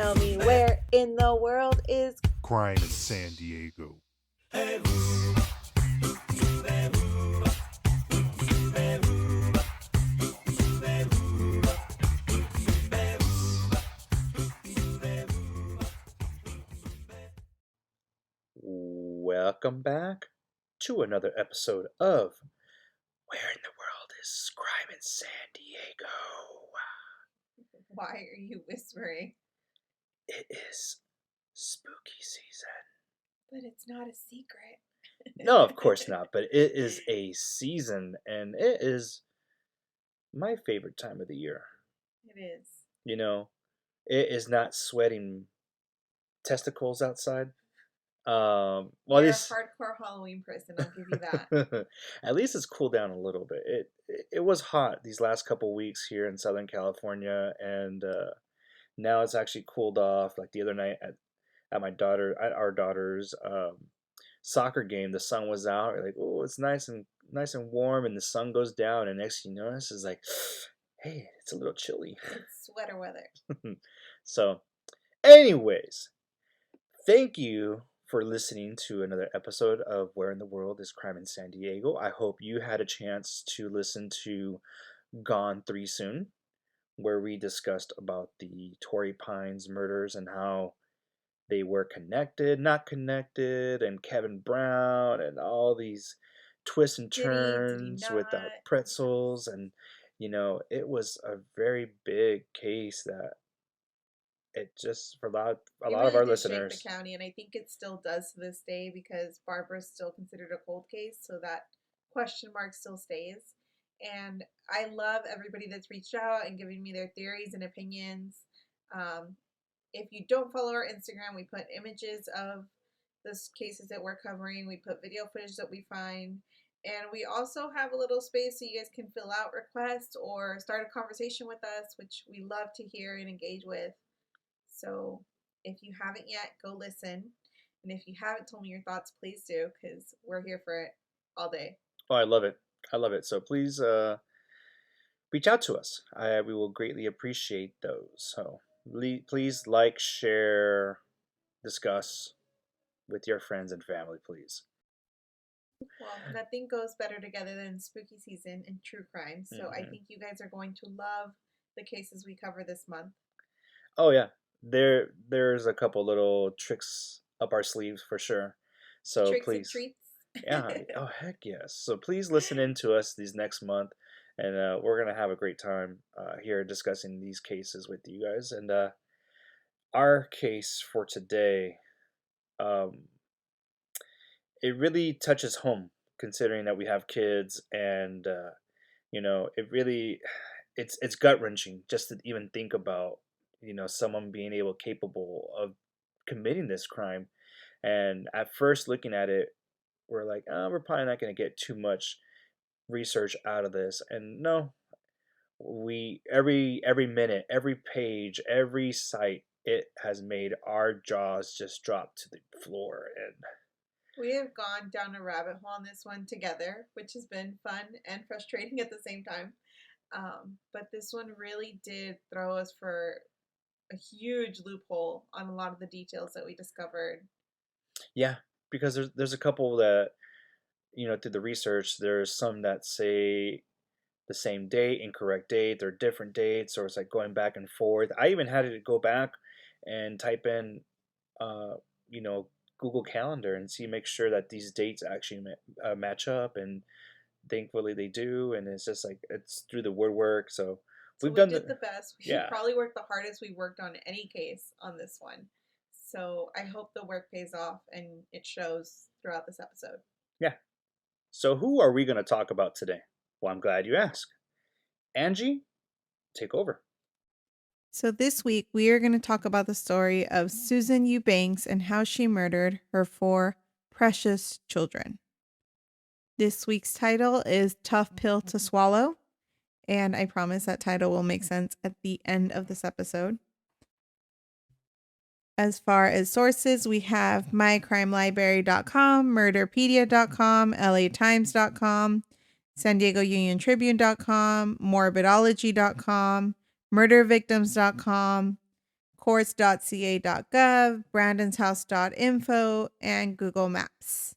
tell me where in the world is Crime in San Diego. Welcome back to another episode of Where in the World is Crime in San Diego? Why are you whispering? It is spooky season. But it's not a secret. No, of course not, but it is a season, and it is my favorite time of the year. It is. You know, it is not sweating testicles outside. Well, You're this a hardcore Halloween person, I'll give you that. at least it's cooled down a little bit. It was hot these last couple weeks here in Southern California, and now it's actually cooled off. Like the other night at our daughter's soccer game, the sun was out. We're like, oh, it's nice and warm, and the sun goes down, and next thing you notice is like, hey, it's a little chilly. It's sweater weather. So, anyways, thank you for listening to another episode of Where in the World is Crime in San Diego. I hope you had a chance to listen to Gone 3 Soon, where we discussed about the Torrey Pines murders and how they were connected, not connected, and Kevin Brown, and all these twists and turns with the pretzels. And, it was a very big case that it just, for a lot of our listeners, shake the county, and I think it still does to this day because Barbara's still considered a cold case, so that question mark still stays. And I love everybody that's reached out and giving me their theories and opinions. If you don't follow our Instagram, we put images of the cases that we're covering. We put video footage that we find. And we also have a little space so you guys can fill out requests or start a conversation with us, which we love to hear and engage with. So if you haven't yet, go listen. And if you haven't told me your thoughts, please do, because we're here for it all day. Oh, I love it. I love it. So please reach out to us. We will greatly appreciate those. So please like, share, discuss with your friends and family, please. Well, nothing goes better together than spooky season and true crime. So I think you guys are going to love the cases we cover this month. Oh, yeah. There's a couple little tricks up our sleeves for sure. So tricks please. And treats. Yeah. Oh, heck yes. So please listen in to us these next month, and we're gonna have a great time here discussing these cases with you guys. And our case for today, it really touches home, considering that we have kids, and it's gut wrenching just to even think about someone being capable of committing this crime. And at first looking at it, we're like, oh, we're probably not going to get too much research out of this. And no, we every minute, every page, every site, it has made our jaws just drop to the floor. And we have gone down a rabbit hole on this one together, which has been fun and frustrating at the same time. But this one really did throw us for a huge loophole on a lot of the details that we discovered. Yeah, because there's a couple that, through the research, there's some that say the same date, incorrect date, they're different dates, or it's like going back and forth. I even had to go back and type in, Google Calendar and make sure that these dates actually match up, and thankfully they do. And it's just like, it's through the woodwork. So we did the best. We probably worked the hardest we worked on any case on this one. So I hope the work pays off and it shows throughout this episode. Yeah. So who are we going to talk about today? Well, I'm glad you asked. Angie, take over. So this week, we are going to talk about the story of Susan Eubanks and how she murdered her 4 precious children. This week's title is Tough Pill to Swallow, and I promise that title will make sense at the end of this episode. As far as sources, we have mycrimelibrary.com, murderpedia.com, latimes.com, San Diego Union Tribune.com, morbidology.com, murdervictims.com, courts.ca.gov, brandonshouse.info, and Google Maps.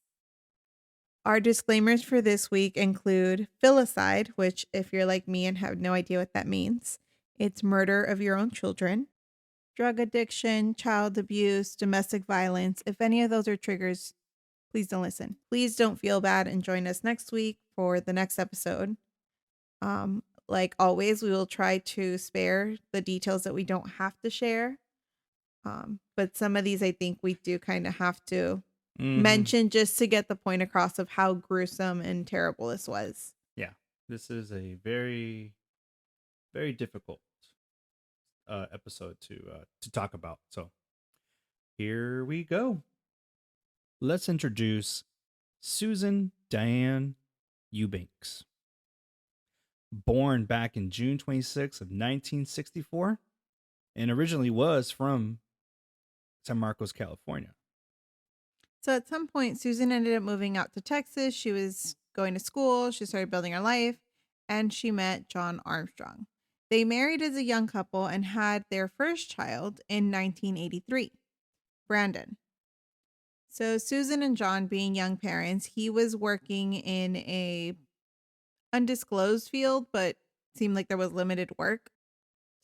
Our disclaimers for this week include filicide, which, if you're like me and have no idea what that means, it's murder of your own children, drug addiction, child abuse, domestic violence. If any of those are triggers, please don't listen. Please don't feel bad and join us next week for the next episode. Like always, we will try to spare the details that we don't have to share. But some of these I think we do kind of have to mention just to get the point across of how gruesome and terrible this was. Yeah, this is a very, very difficult episode to talk about. So here we go. Let's introduce Susan Diane Eubanks. Born back in June 26th of 1964, and originally was from San Marcos, California. So at some point, Susan ended up moving out to Texas. She was going to school. She started building her life, and she met John Armstrong. They married as a young couple and had their first child in 1983, Brandon. So Susan and John, being young parents, he was working in a undisclosed field, but seemed like there was limited work.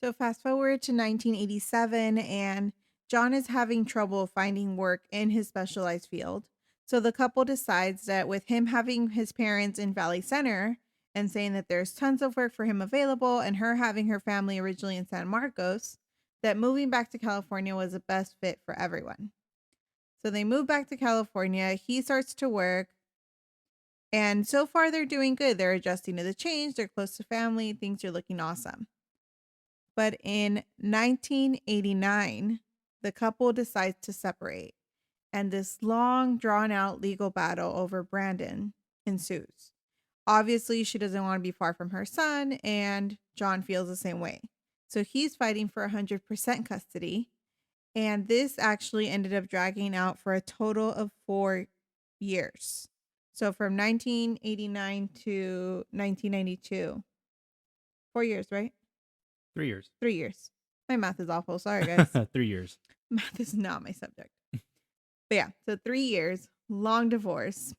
So fast forward to 1987, and John is having trouble finding work in his specialized field. So the couple decides that with him having his parents in Valley Center and saying that there's tons of work for him available, and her having her family originally in San Marcos, that moving back to California was the best fit for everyone. So they move back to California. He starts to work. And so far, they're doing good. They're adjusting to the change. They're close to family. Things are looking awesome. But in 1989, the couple decides to separate. And this long, drawn-out legal battle over Brandon ensues. Obviously, she doesn't want to be far from her son, and John feels the same way. So he's fighting for 100% custody. And this actually ended up dragging out for a total of 4 years. So from 1989 to 1992. 4 years, right? 3 years. 3 years. My math is awful. Sorry, guys. 3 years. Math is not my subject. But yeah, so 3 years, long divorce,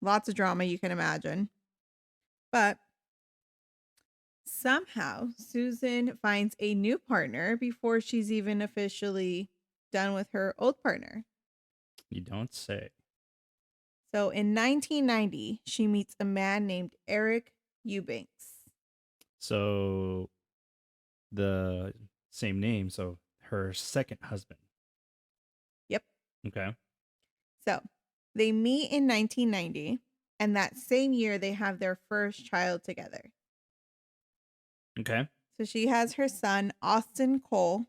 lots of drama you can imagine. But somehow Susan finds a new partner before she's even officially done with her old partner. You don't say. So in 1990, she meets a man named Eric Eubanks. So the same name, so her second husband. Yep. Okay. So they meet in 1990, and that same year they have their first child together. Okay. So she has her son, Austin Cole,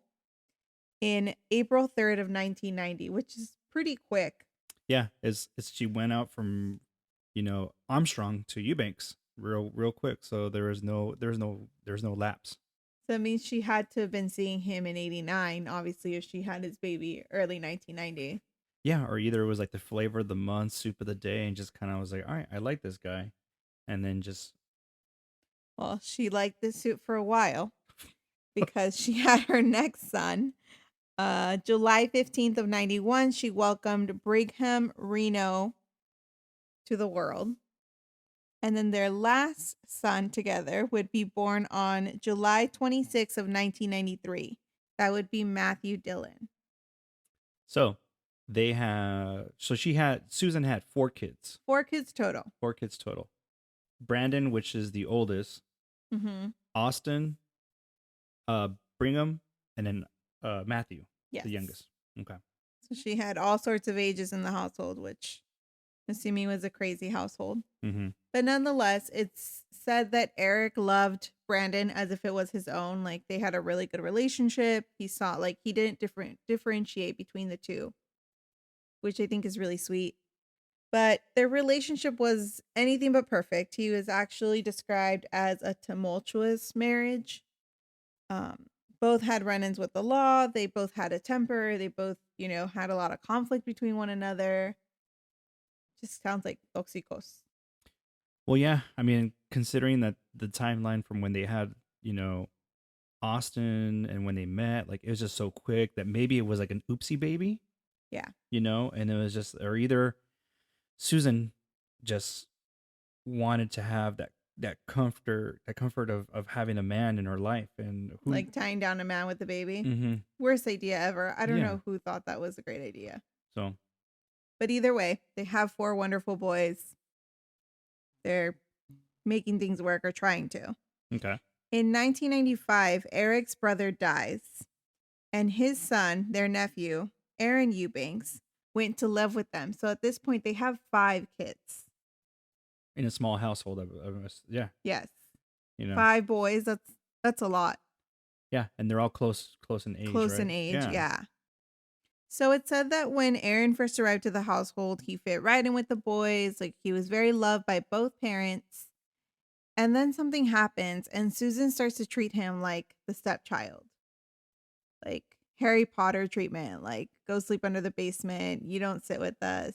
in April 3rd of 1990, which is pretty quick. Yeah, it's she went out from, Armstrong to Eubanks real quick. So there's no lapse. So it means she had to have been seeing him in 89, obviously, if she had his baby early 1990. Yeah, or either it was like the flavor of the month, soup of the day, and just kind of was like, all right, I like this guy. And then just... Well, she liked this suit for a while because she had her next son. July 15th of 91, she welcomed Brigham Reno to the world. And then their last son together would be born on July 26th of 1993. That would be Matthew Dillon. So Susan had 4 kids. 4 kids total. 4 kids total. Brandon, which is the oldest. Mm-hmm. Austin, Brigham, and then Matthew, Yes. the youngest. Okay. So she had all sorts of ages in the household, which assuming was a crazy household. Mm-hmm. But nonetheless, it's said that Eric loved Brandon as if it was his own. Like they had a really good relationship. He saw he didn't differentiate between the two, which I think is really sweet. But their relationship was anything but perfect. He was actually described as a tumultuous marriage. Both had run-ins with the law. They both had a temper. They both, had a lot of conflict between one another. Just sounds like toxicos. Well, yeah. I mean, considering that the timeline from when they had, Austin and when they met, like it was just so quick that maybe it was like an oopsie baby, Yeah. and it was just, or either Susan just wanted to have that comfort of having a man in her life, and who. Like tying down a man with a baby. Mm-hmm. Worst idea ever. I don't Yeah. know who thought that was a great idea. So But either way, they have 4 wonderful boys. They're making things work or trying to. okay. In 1995, Eric's brother dies, and his son, their nephew, Aaron Eubanks, went to live with them. So at this point, they have 5 kids. In a small household yeah, Yes, you know. 5 boys. That's a lot. Yeah, and they're all close in age. Close right? in age, yeah. So it said that when Aaron first arrived to the household, he fit right in with the boys. Like he was very loved by both parents. And then something happens, and Susan starts to treat him like the stepchild, like Harry Potter treatment, like go sleep under the basement, you don't sit with us,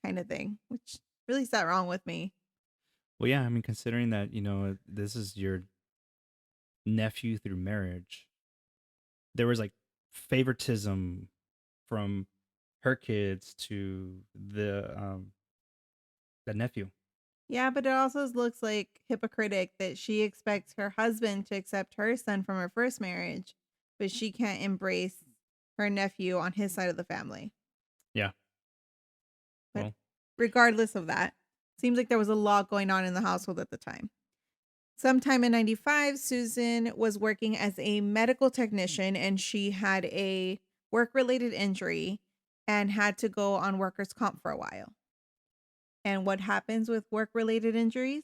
kind of thing, which really sat wrong with me. Well, yeah, I mean, considering that, this is your nephew through marriage, there was like favoritism from her kids to the nephew. Yeah, but it also looks like hypocritic that she expects her husband to accept her son from her first marriage, but she can't embrace her nephew on his side of the family. Yeah. But Well, regardless of that, seems like there was a lot going on in the household at the time. Sometime in 95, Susan was working as a medical technician and she had a work-related injury and had to go on workers' comp for a while. And what happens with work-related injuries?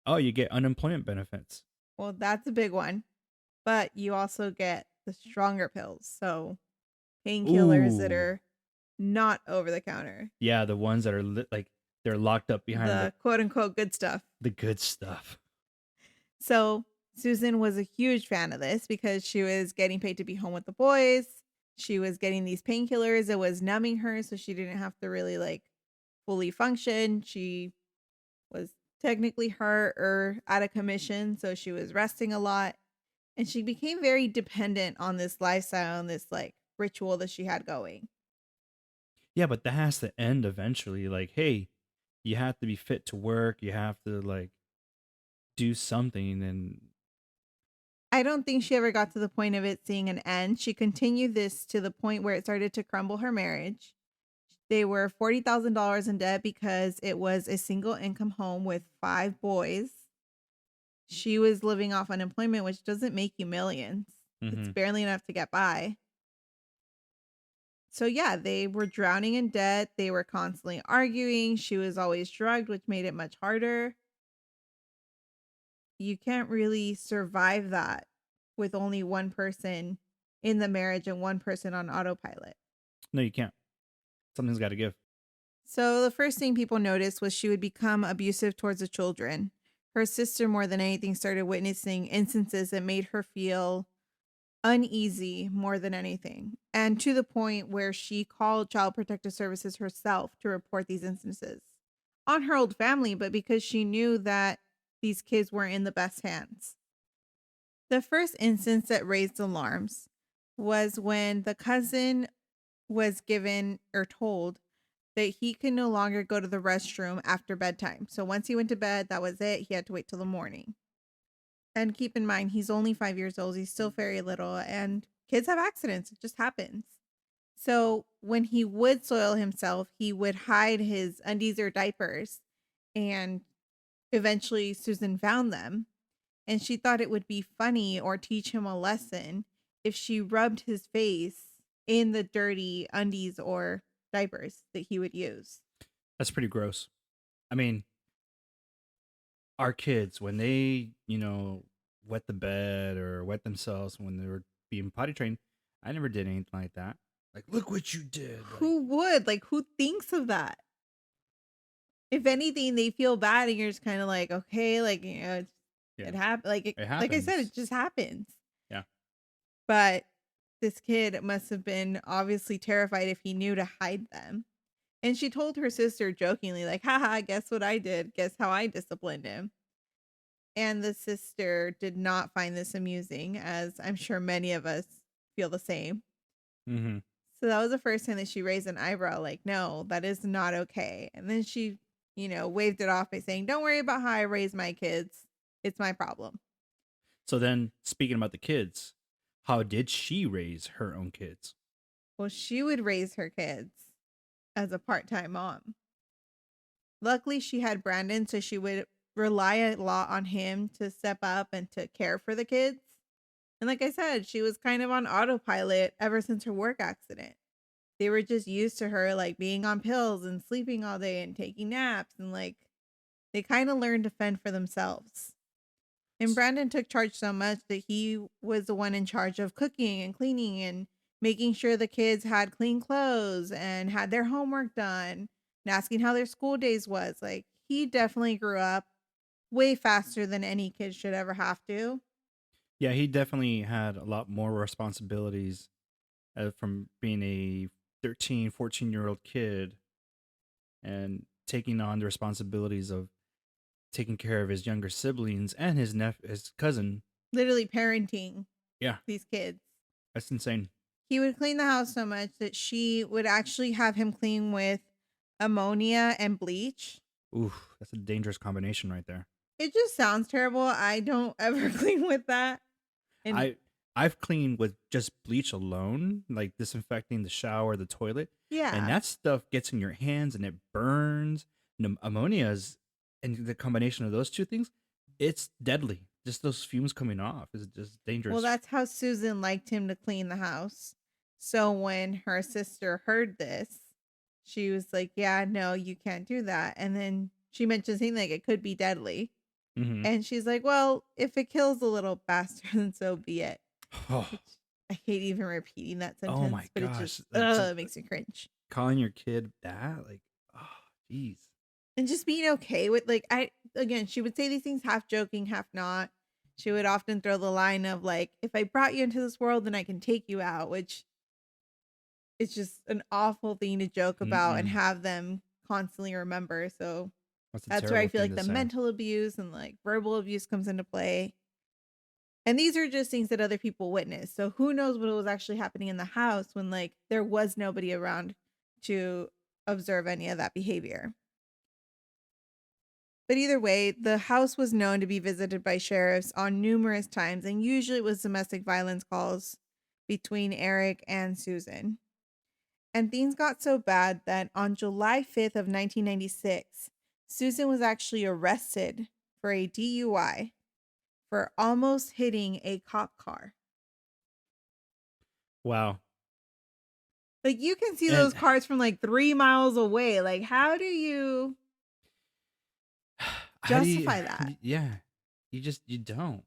oh, you get unemployment benefits. Well, that's a big one. But you also get the stronger pills. So painkillers that Ooh. are not over the counter. Yeah, the ones that are like they're locked up behind The quote unquote good stuff. the good stuff. So Susan was a huge fan of this because she was getting paid to be home with the boys. She was getting these painkillers. It was numbing her, so she didn't have to really like fully function. She was technically hurt or out of commission, so she was resting a lot. And she became very dependent on this lifestyle and this like ritual that she had going. Yeah, but that has to end eventually. Like, hey, you have to be fit to work. You have to like do something, and I don't think she ever got to the point of it seeing an end. She continued this to the point where it started to crumble her marriage. They were $40,000 in debt because it was a single income home with 5 boys. She was living off unemployment, which doesn't make you millions. It's barely enough to get by. So yeah, they were drowning in debt. They were constantly arguing. She was always drugged, which made it much harder. You can't really survive that with only one person in the marriage and one person on autopilot. no, you can't. Something's got to give. So the first thing people noticed was she would become abusive towards the children. Her sister, more than anything, started witnessing instances that made her feel uneasy more than anything. And to the point where she called Child Protective Services herself to report these instances on her old family, but because she knew that these kids weren't in the best hands. The first instance that raised alarms was when the cousin was given or told that he could no longer go to the restroom after bedtime. So once he went to bed, that was it. He had to wait till the morning. And keep in mind, he's only 5 years old. He's still very little. And kids have accidents. It just happens. So when he would soil himself, he would hide his undies or diapers. And eventually Susan found them. And she thought it would be funny or teach him a lesson if she rubbed his face in the dirty undies or diapers that he would use. That's pretty gross. I mean, our kids, when they, wet the bed or wet themselves when they were being potty trained, I never did anything like that. Like, look what you did. Who would? Like, who thinks of that? If anything, they feel bad and you're just kind of like, okay, like, it happened. Like, It like I said, happens. it just happens. Yeah. But this kid must have been obviously terrified if he knew to hide them. And she told her sister jokingly, like, haha, guess what I did? Guess how I disciplined him? and the sister did not find this amusing, as I'm sure many of us feel the same. Mm-hmm. So that was the first time that she raised an eyebrow, like, no, that is not okay. And then she, waved it off by saying, don't worry about how I raise my kids. It's my problem. So then, speaking about the kids, how did she raise her own kids? Well, she would raise her kids as a part-time mom. Luckily, she had Brandon, so she would rely a lot on him to step up and to care for the kids. And like I said, she was kind of on autopilot ever since her work accident. They were just used to her like being on pills and sleeping all day and taking naps, and like they kind of learned to fend for themselves. And Brandon took charge so much that he was the one in charge of cooking and cleaning and making sure the kids had clean clothes and had their homework done and asking how their school days was. Like, he definitely grew up way faster than any kid should ever have to. Yeah, he definitely had a lot more responsibilities from being a 13, 14-year-old kid and taking on the responsibilities of taking care of his younger siblings and his cousin. Literally parenting Yeah, these kids. that's insane. He would clean the house so much that she would actually have him clean with ammonia and bleach. Ooh, that's a dangerous combination right there. It just sounds terrible. I don't ever clean with that. And I've cleaned with just bleach alone, like disinfecting the shower, the toilet. yeah. And that stuff gets in your hands and it burns. Ammonia's, and the combination of those two things, it's deadly. Just those fumes coming off is just dangerous. Well, that's how Susan liked him to clean the house. So when her sister heard this, she was like, yeah, no, you can't do that. And then she mentioned something like it could be deadly. Mhm. And she's like, well, if it kills a little bastard, then so be it. Oh, I hate even repeating that sentence, oh my but it gosh. just That's it makes me cringe. calling your kid that? Like, oh, jeez. And just being okay with she would say these things half joking, half not. She would often throw the line of like, if I brought you into this world, then I can take you out, which is just an awful thing to joke about and Mm-mm. have them constantly remember. So That's a that's where I terrible feel thing like to the say. mental abuse and like verbal abuse comes into play. And these are just things that other people witness. So who knows what was actually happening in the house when like there was nobody around to observe any of that behavior. But either way, the house was known to be visited by sheriffs on numerous times, and usually it was domestic violence calls between Eric and Susan. And things got so bad that on July 5th of 1996, Susan was actually arrested for a DUI for almost hitting a cop car. Wow. Like, you can see And those cars from like 3 miles away. Like, how do you how do you- justify that? Yeah. You don't.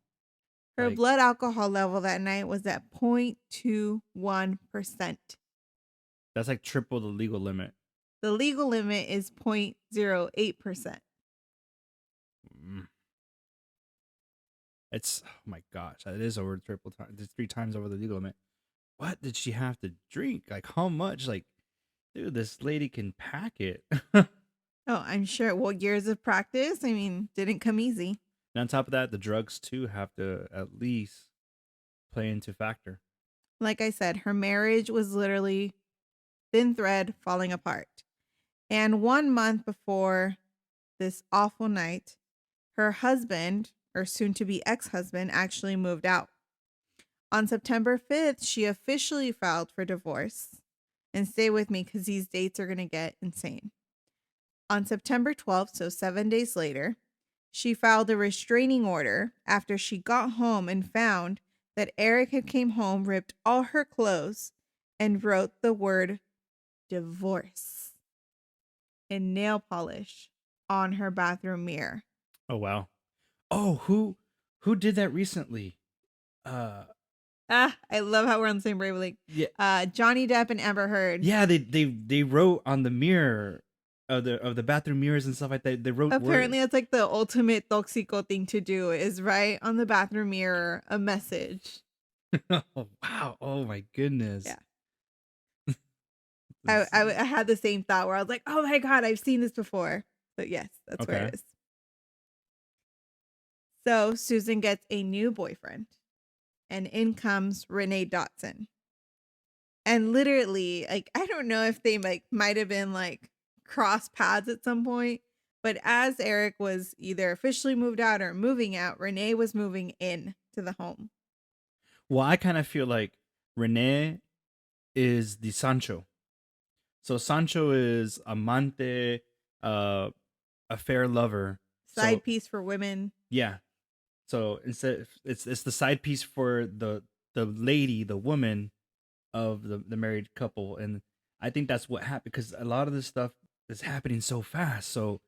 Her Like, blood alcohol level that night was at 0.21%. that's like triple the legal limit. The legal limit is 0.08%. Mm. It's, oh my gosh, that is over triple time. It's 3 times over the legal limit. What did she have to drink? Like, how much? Like, dude, this lady can pack it. Oh, I'm sure. Well, years of practice, I mean, didn't come easy. And on top of that, the drugs too have to at least play into factor. Like I said, her marriage was literally thin thread falling apart. And 1 month before this awful night, her husband, or soon to be ex-husband, actually moved out. On September 5th, she officially filed for divorce. And stay with me because these dates are going to get insane. On September 12th, so 7 days later, she filed a restraining order after she got home and found that Eric had came home, ripped all her clothes, and wrote the word divorce in nail polish on her bathroom mirror. Oh wow. Oh, who did that recently? I love how we're on the same wavelength. Yeah. Johnny Depp and Amber Heard. Yeah, they wrote on the mirror of the bathroom mirrors and stuff like that. They wrote Apparently, words. that's like the ultimate toxico thing to do is write on the bathroom mirror a message. Oh wow. Oh my goodness. Yeah. I had the same thought where I was like, oh my God, I've seen this before. But yes, that's where Okay. it is. So Susan gets a new boyfriend, and in comes Renee Dotson. And literally, like, I don't know if they like might have been like cross paths at some point, but as Eric was either officially moved out or moving out, Renee was moving in to the home. Well, I kind of feel like Renee is the Sancho. So Sancho is amante, a fair lover. Side So piece for women. yeah. So instead, it's the side piece for the lady, the woman of the married couple, and I think that's what happened because a lot of this stuff is happening so fast. So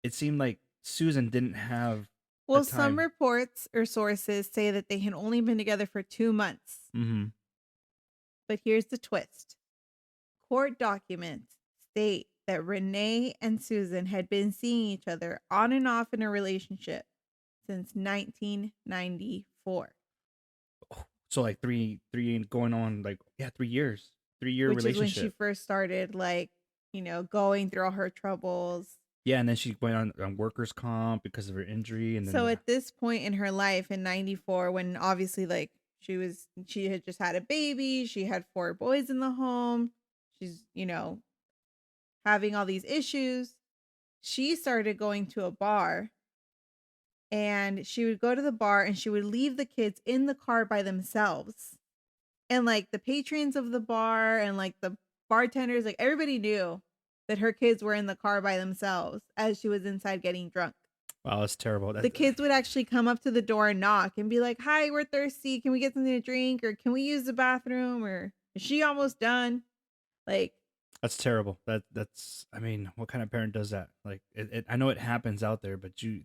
it seemed like Susan didn't have the Well, some time. reports or sources say that they had only been together for 2 months. Mm-hmm. But here's the twist. Court documents state that Renee and Susan had been seeing each other on and off in a relationship since 1994, So like three going on like 3 years, 3 year which is when she relationship. first started, like, going through all her troubles. Yeah, and then she went on workers' comp because of her injury, and So then at this point in her life in 94, when obviously like she had just had a baby, she had 4 boys in the home, she's, having all these issues, she started going to a bar, and she would go to the bar and she would leave the kids in the car by themselves. And like the patrons of the bar and like the bartenders, like everybody knew that her kids were in the car by themselves as she was inside getting drunk. wow, that's terrible. The kids would actually come up to the door and knock and be like, "Hi, we're thirsty. Can we get something to drink? Or can we use the bathroom? Or is she almost done?" Like, That's terrible. That's I mean, what kind of parent does that? Like I know it happens out there, but you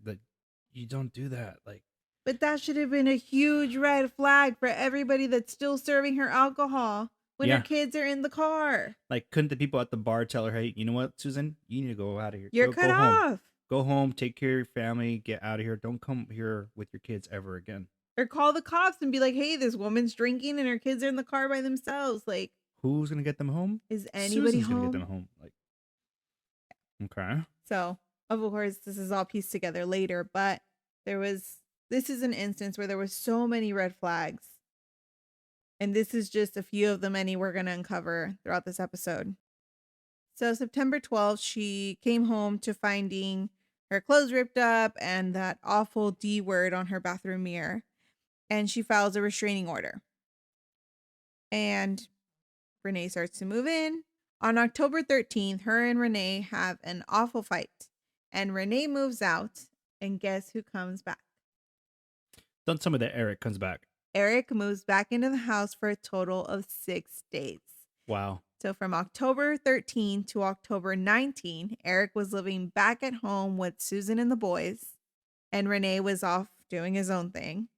don't do that. Like but that should have been a huge red flag for everybody that's still serving her alcohol when her yeah, kids are in the car. like couldn't the people at the bar tell her, "Hey, you know what, Susan, you need to go out of here. You're Go cut go home. off. Go home, take care of your family, get out of here. Don't come here with your kids ever again." Or call the cops and be like, "Hey, this woman's drinking and her kids are in the car by themselves. Like, Who's gonna get them home? is anybody Susan's gonna get them home?" home. Like, okay. So, of course, this is all pieced together later, but this is an instance where there was so many red flags. And this is just a few of the many we're going to uncover throughout this episode. So, September 12th, she came home to finding her clothes ripped up and that awful D word on her bathroom mirror. And she files a restraining order. And Renee starts to move in. On October 13th, her and Renee have an awful fight. And Renee moves out. And guess who comes back? Don't tell me that Eric comes back. Eric moves back into the house for a total of 6 days. Wow. So from October 13 to October 19, Eric was living back at home with Susan and the boys, and Renee was off doing his own thing.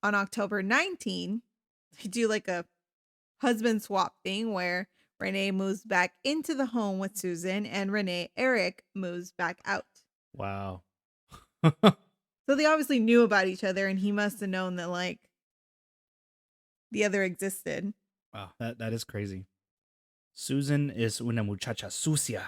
On October 19, they do like a husband swap thing where Renee moves back into the home with Susan and Eric moves back out. Wow. So they obviously knew about each other, and he must have known that like the other existed. Wow, that is crazy. Susan is una muchacha sucia.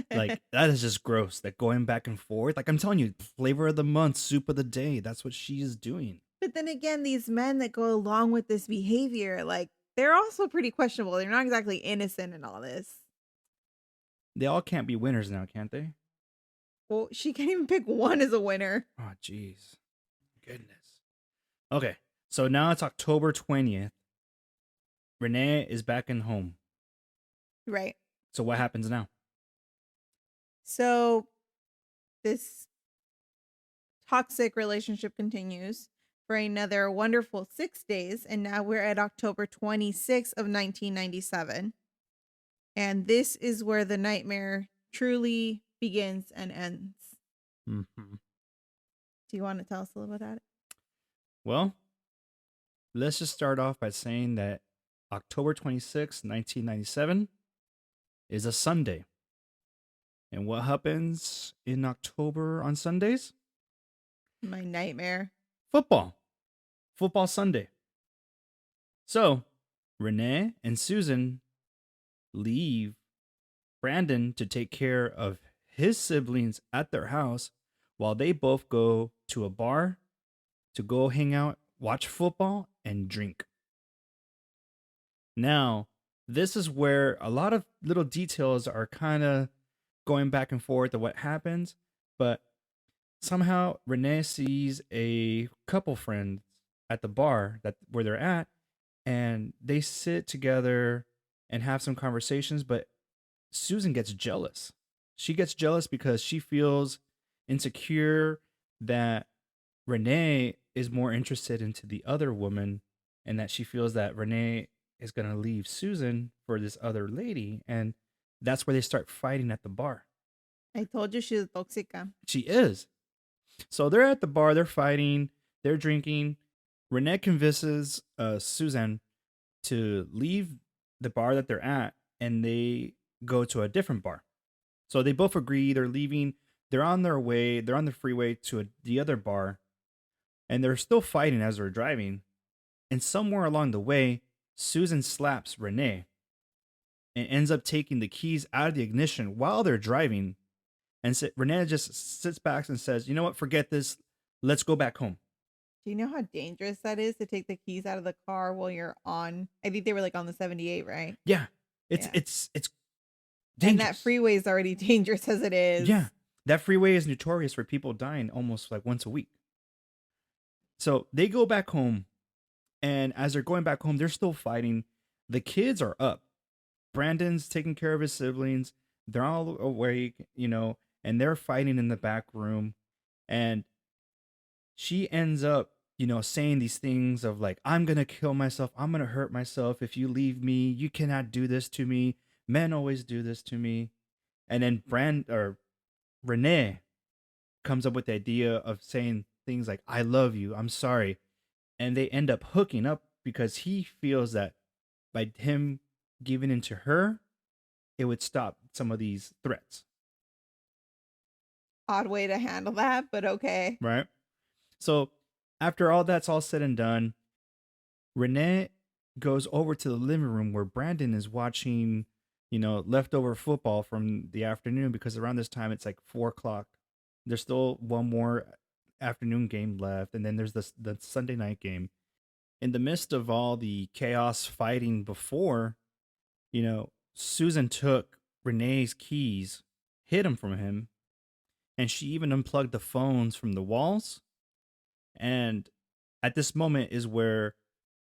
Like, that is just gross. Like, going back and forth. Like, I'm telling you, flavor of the month, soup of the day. That's what she is doing. But then again, these men that go along with this behavior, like, they're also pretty questionable. They're not exactly innocent in all this. They all can't be winners now, can't they? Well, she can't even pick one as a winner. Oh, jeez. Goodness. Okay, so now it's October 20th. Renee is back in home. Right. So what happens now? So this toxic relationship continues for another wonderful 6 days. And now we're at October 26th of 1997. And this is where the nightmare truly begins and ends. Mm-hmm. Do you want to tell us a little about it? Well, let's just start off by saying that October 26, 1997 is a Sunday. And what happens in October on Sundays? My nightmare. Football. Football Sunday. So, Renee and Susan leave Brandon to take care of his siblings at their house while they both go to a bar to go hang out, watch football, and drink. Now, this is where a lot of little details are kind of going back and forth of what happens, but somehow Renee sees a couple friends at the bar that where they're at, and they sit together and have some conversations, but Susan gets jealous. She gets jealous because she feels insecure that Renee is more interested into the other woman, and that she feels that Renee is going to leave Susan for this other lady, and that's where they start fighting at the bar. I told you she's tóxica. She is. So they're at the bar, they're fighting, they're drinking. Renee convinces Susan to leave the bar that they're at, and they go to a different bar. So they both agree, they're leaving, they're on their way, they're on the freeway to the other bar, and they're still fighting as they're driving. And somewhere along the way, Susan slaps Renee and ends up taking the keys out of the ignition while they're driving. And Renee just sits back and says, "You know what? Forget this. Let's go back home." Do you know how dangerous that is to take the keys out of the car while you're on? I think they were like on the 78, right? Yeah, it's Yeah. it's And dangerous. that freeway is already dangerous as it is. Yeah, that freeway is notorious for people dying almost like once a week. So they go back home, and as they're going back home, they're still fighting. The kids are up. Brandon's taking care of his siblings. They're all awake, and they're fighting in the back room. And she ends up, saying these things of like, "I'm going to kill myself. I'm going to hurt myself if you leave me. You cannot do this to me. Men always do this to me." And then Renee comes up with the idea of saying things like, "I love you. I'm sorry." And they end up hooking up because he feels that by him giving in to her, it would stop some of these threats. Odd way to handle that, but okay. Right? So after all that's all said and done, Renee goes over to the living room where Brandon is watching, leftover football from the afternoon, because around this time it's like 4 o'clock. There's still one more afternoon game left, and then there's the Sunday night game. In the midst of all the chaos fighting before, Susan took Renee's keys, hid them from him, and she even unplugged the phones from the walls. And at this moment is where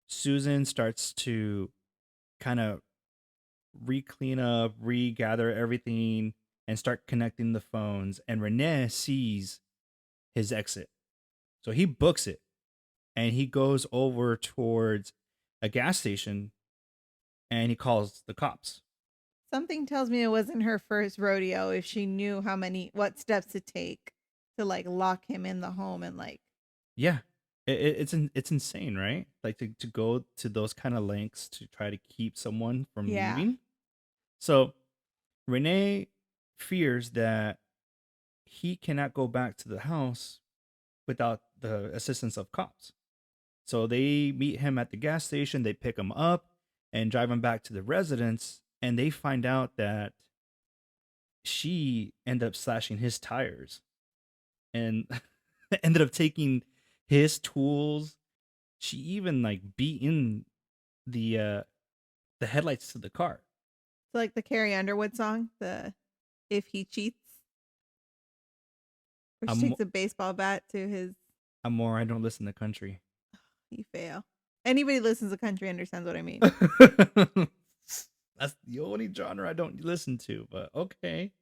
Susan starts to kind of re-clean up, regather everything, and start connecting the phones. And Renee sees his exit. So he books it, and he goes over towards a gas station, and he calls the cops. Something tells me it wasn't her first rodeo if she knew what steps to take to like lock him in the home and like. Yeah, it's insane, right? Like to go to those kind of lengths to try to keep someone from leaving. So Renee fears that he cannot go back to the house without the assistance of cops. So they meet him at the gas station, they pick him up and drive him back to the residence, and they find out that she ended up slashing his tires and ended up taking his tools. She even like beat in the headlights to the car. So like the Carrie Underwood song, the "If He Cheats," where she takes a baseball bat to his. I don't listen to country. You fail. Anybody listens to country understands what I mean. That's the only genre I don't listen to, but okay.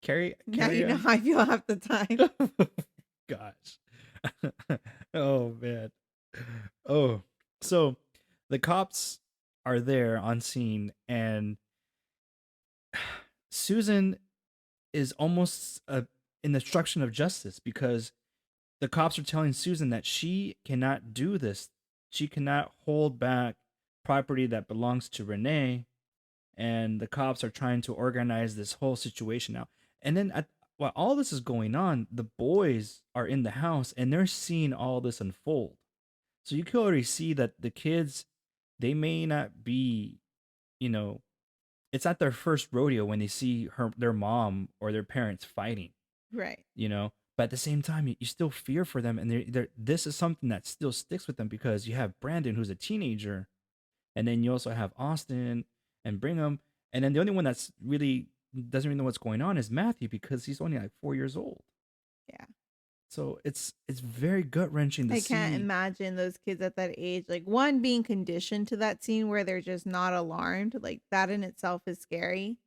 Carrie now you know how I feel half the time. Gosh. Oh man. Oh. So the cops are there on scene, and Susan is almost in the obstruction of justice, because the cops are telling Susan that she cannot do this. She cannot hold back property that belongs to Renee, and the cops are trying to organize this whole situation now. And then while all this is going on, the boys are in the house and they're seeing all this unfold. So you can already see that the kids, they may not be, it's not their first rodeo when they see their mom or their parents fighting. Right. But at the same time, you still fear for them, and this is something that still sticks with them because you have Brandon, who's a teenager, and then you also have Austin and Brigham, and then the only one that's really doesn't really know what's going on is Matthew because he's only like 4 years old. Yeah. So it's very gut wrenching to I can't see. imagine those kids at that age, like one being conditioned to that scene where they're just not alarmed. Like that in itself is scary.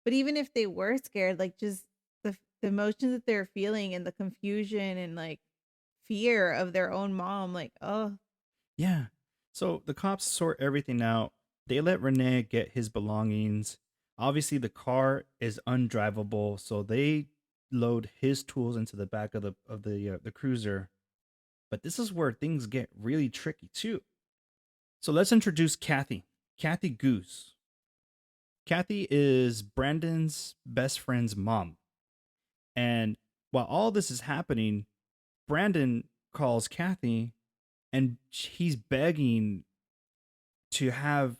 But even if they were scared, like just the emotions that they're feeling and the confusion and like fear of their own mom, like, oh, Yeah. So the cops sort everything out. They let Renee get his belongings. Obviously, the car is undrivable, so they load his tools into the back of the cruiser. But this is where things get really tricky too. So let's introduce Kathy. Kathy Goose. Kathy is Brandon's best friend's mom. And while all this is happening, Brandon calls Kathy and he's begging to have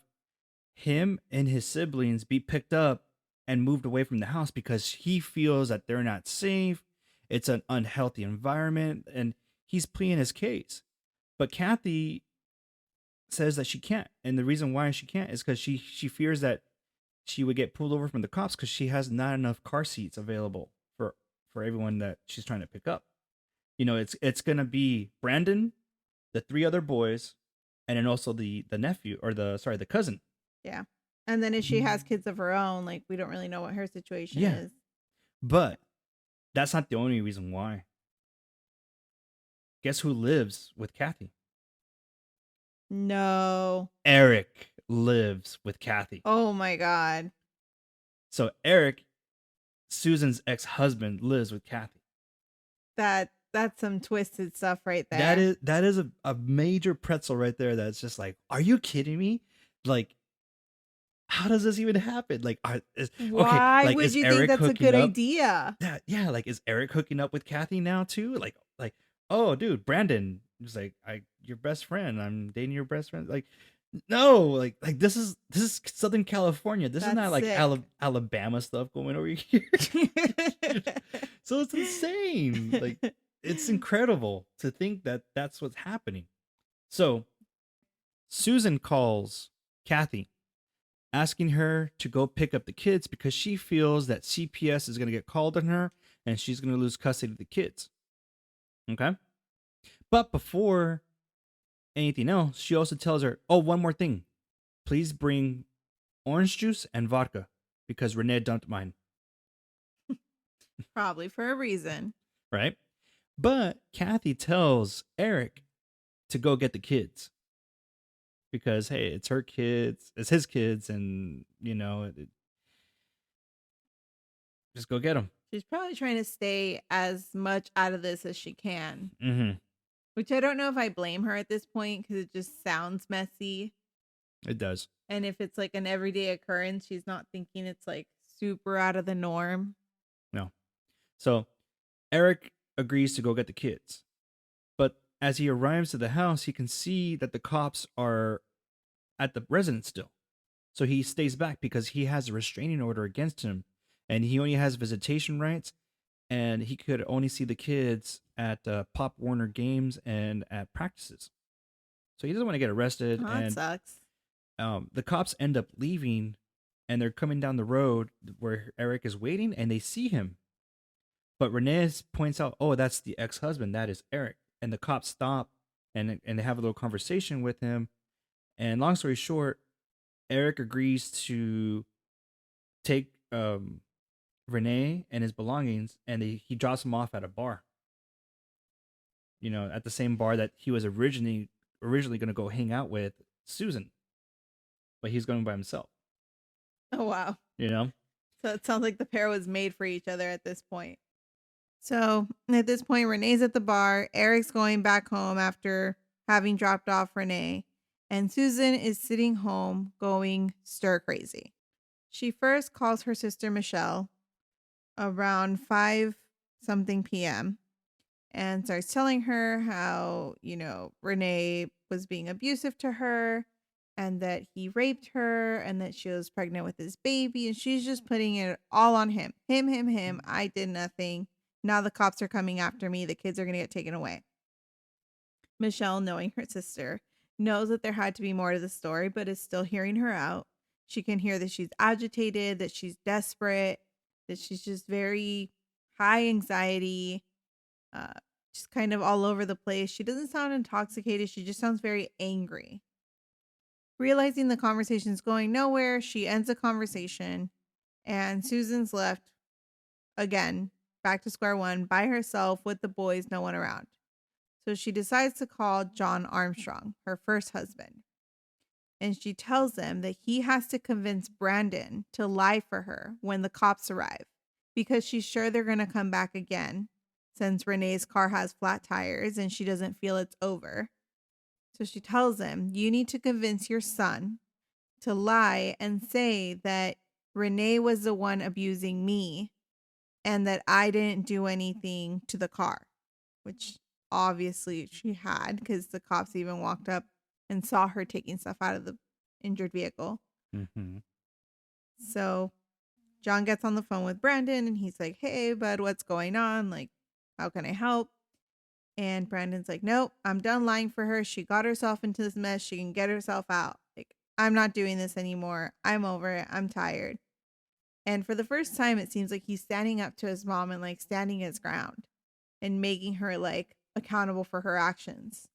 him and his siblings be picked up and moved away from the house because he feels that they're not safe. It's an unhealthy environment, and he's pleading his case. But Kathy says that she can't, and the reason why she can't is because she fears that she would get pulled over from the cops because she has not enough car seats available for everyone that she's trying to pick up. It's gonna be Brandon, the three other boys, and then also the nephew or the cousin. yeah. And then if she has kids of her own, like we don't really know what her situation Yeah. is. But that's not the only reason why. Guess who lives with Kathy? No. Eric lives with Kathy. Oh my God. So Eric, Susan's ex-husband, lives with Kathy. That's some twisted stuff right there. That is a major pretzel right there. That's just like, are you kidding me? Like, how does this even happen? Like, Why would is you Eric think that's a hooking good up? idea? Yeah, like is Eric hooking up with Kathy now too? Like, oh, dude, Brandon was like, your best friend. I'm dating your best friend. Like, no, like this is Southern California. This is That's not like sick. Alabama stuff going over here. So it's insane. Like, it's incredible to think that that's what's happening. So Susan calls Kathy, asking her to go pick up the kids because she feels that CPS is going to get called on her and she's going to lose custody of the kids. Okay? But before anything else, she also tells her, oh, one more thing. Please bring orange juice and vodka because Renee dumped mine. Probably for a reason. Right? But Kathy tells Eric to go get the kids because, hey, it's her kids, it's his kids, and, just go get them. She's probably trying to stay as much out of this as she can. Mm-hmm. Which I don't know if I blame her at this point because it just sounds messy. It does. And if it's like an everyday occurrence, she's not thinking it's like super out of the norm. No. So Eric agrees to go get the kids. But as he arrives to the house, he can see that the cops are at the residence still. So he stays back because he has a restraining order against him and he only has visitation rights and he could only see the kids at Pop Warner games and at practices. So he doesn't want to get arrested. Oh, that and sucks. The cops end up leaving and they're coming down the road where Eric is waiting and they see him. But Renee points out, oh, that's the ex-husband. That is Eric. And the cops stop and they have a little conversation with him. And long story short, Eric agrees to take Renee and his belongings and he drops him off at a bar. At the same bar that he was originally going to go hang out with Susan. But he's going by himself. Oh, wow. So it sounds like the pair was made for each other at this point. So at this point, Renee's at the bar. Eric's going back home after having dropped off Renee. And Susan is sitting home going stir crazy. She first calls her sister Michelle around 5-something p.m. and starts telling her how, Renee was being abusive to her and that he raped her and that she was pregnant with his baby. And she's just putting it all on him. Him. I did nothing. Now the cops are coming after me. The kids are going to get taken away. Michelle, knowing her sister, knows that there had to be more to the story, but is still hearing her out. She can hear that she's agitated, that she's desperate, that she's just very high anxiety, uh, just kind of all over the place. She doesn't sound intoxicated. She just sounds very angry. Realizing the conversation's going nowhere, she ends the conversation, and Susan's left again, back to square one, by herself with the boys, no one around. So she decides to call John Armstrong, her first husband. And she tells him that he has to convince Brandon to lie for her when the cops arrive, because she's sure they're going to come back again, since Renee's car has flat tires and she doesn't feel it's over. So she tells him, you need to convince your son to lie and say that Renee was the one abusing me and that I didn't do anything to the car, which obviously she had, because the cops even walked up and saw her taking stuff out of the injured vehicle. Mm-hmm. So John gets on the phone with Brandon and he's like, hey, bud, what's going on? Like, how can I help? And Brandon's like, nope, I'm done lying for her. She got herself into this mess. She can get herself out. Like, I'm not doing this anymore. I'm over it. I'm tired. And for the first time, it seems like he's standing up to his mom and like standing his ground and making her like accountable for her actions.